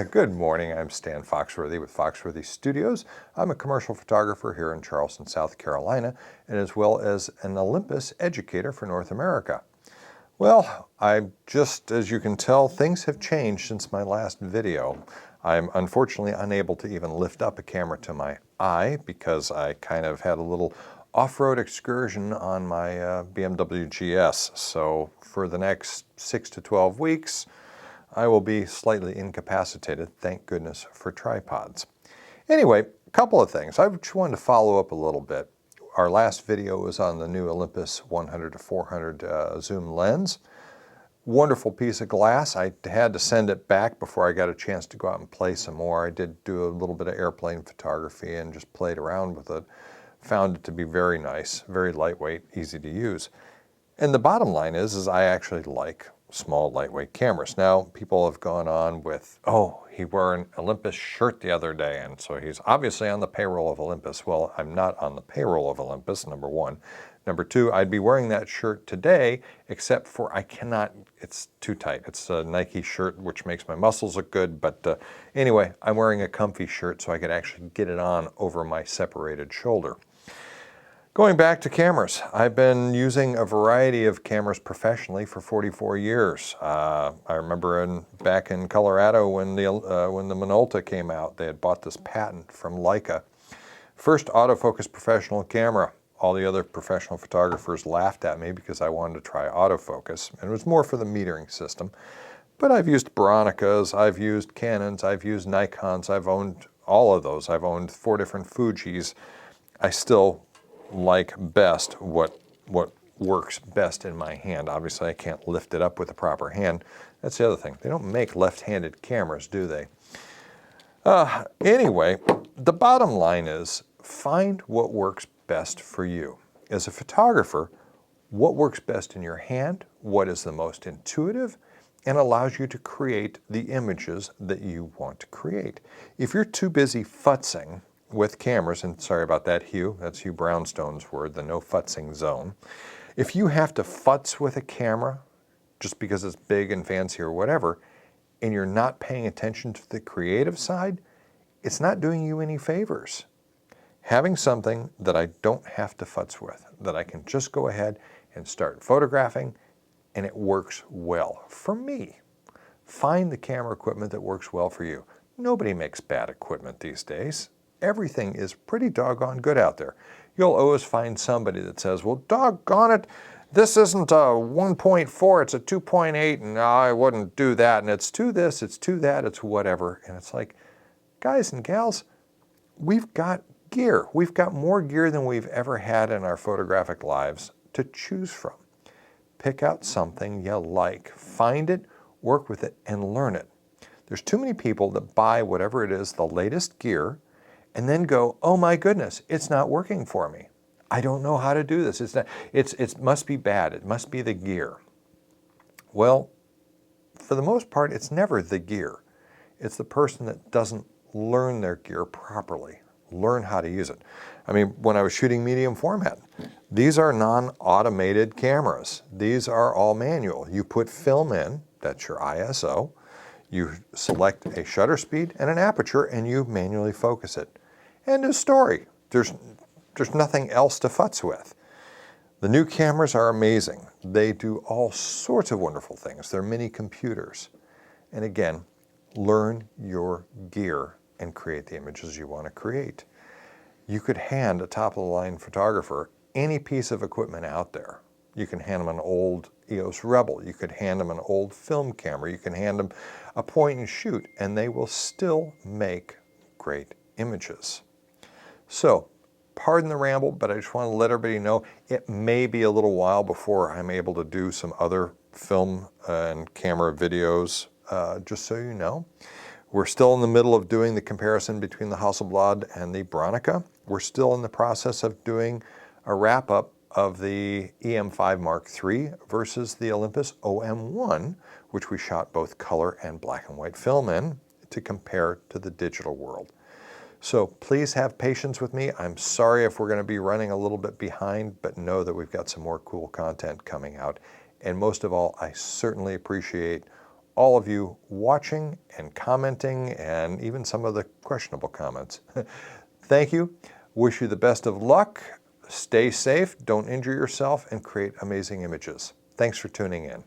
Good morning, I'm Stan Foxworthy with Foxworthy Studios. I'm a commercial photographer here in Charleston, South Carolina, and as well as an Olympus educator for North America. Well, as you can tell, things have changed since my last video. I'm unfortunately unable to even lift up a camera to my eye because I kind of had a little off-road excursion on my BMW GS. So for the next 6 to 12 weeks, I will be slightly incapacitated, thank goodness for tripods. Anyway, a couple of things. I just wanted to follow up a little bit. Our last video was on the new Olympus 100 to 400 zoom lens. Wonderful piece of glass. I had to send it back before I got a chance to go out and play some more. I did do a little bit of airplane photography and just played around with it. Found it to be very nice, very lightweight, easy to use. And the bottom line is I actually like small, lightweight cameras. Now, people have gone on with, oh, he wore an Olympus shirt the other day, and so he's obviously on the payroll of Olympus. Well, I'm not on the payroll of Olympus, number one. Number two, I'd be wearing that shirt today, except for I cannot, it's too tight. It's a Nike shirt, which makes my muscles look good, but anyway, I'm wearing a comfy shirt so I could actually get it on over my separated shoulder. Going back to cameras, I've been using a variety of cameras professionally for 44 years. I remember back in Colorado when the Minolta came out, they had bought this patent from Leica. First autofocus professional camera. All the other professional photographers laughed at me because I wanted to try autofocus, and it was more for the metering system. But I've used Bronicas, I've used Canons, I've used Nikons, I've owned all of those. I've owned 4 different Fujis. I still like best what works best in my hand. Obviously, I can't lift it up with the proper hand. That's the other thing. They don't make left-handed cameras, do they? Anyway, the bottom line is find what works best for you. As a photographer, what works best in your hand, what is the most intuitive, and allows you to create the images that you want to create. If you're too busy futzing with cameras, and sorry about that, Hugh, that's Hugh Brownstone's word, the no futzing zone. If you have to futz with a camera just because it's big and fancy or whatever, and you're not paying attention to the creative side, it's not doing you any favors. Having something that I don't have to futz with, that I can just go ahead and start photographing, and it works well for me. Find the camera equipment that works well for you. Nobody makes bad equipment these days. Everything is pretty doggone good out there. You'll always find somebody that says, well, doggone it, this isn't a 1.4, it's a 2.8, and I wouldn't do that, and it's to this, it's to that, it's whatever. And it's like, guys and gals, we've got gear. We've got more gear than we've ever had in our photographic lives to choose from. Pick out something you like, find it, work with it, and learn it. There's too many people that buy whatever it is, the latest gear, and then go, oh my goodness, it's not working for me. I don't know how to do this. It must be bad. It must be the gear. Well, for the most part, it's never the gear. It's the person that doesn't learn their gear properly, learn how to use it. I mean, when I was shooting medium format, these are non-automated cameras. These are all manual. You put film in, that's your ISO. You select a shutter speed and an aperture, and you manually focus it. End of story. There's nothing else to futz with. The new cameras are amazing. They do all sorts of wonderful things. They're mini computers. And again, learn your gear and create the images you want to create. You could hand a top-of-the-line photographer any piece of equipment out there. You can hand them an old EOS Rebel. You could hand them an old film camera. You can hand them a point and shoot, and they will still make great images. So, pardon the ramble, but I just want to let everybody know it may be a little while before I'm able to do some other film and camera videos, just so you know. We're still in the middle of doing the comparison between the Hasselblad and the Bronica. We're still in the process of doing a wrap-up of the EM5 Mark III versus the Olympus OM1, which we shot both color and black and white film in to compare to the digital world. So please have patience with me. I'm sorry if we're going to be running a little bit behind, but know that we've got some more cool content coming out. And most of all, I certainly appreciate all of you watching and commenting and even some of the questionable comments. Thank you. Wish you the best of luck. Stay safe, don't injure yourself, and create amazing images. Thanks for tuning in.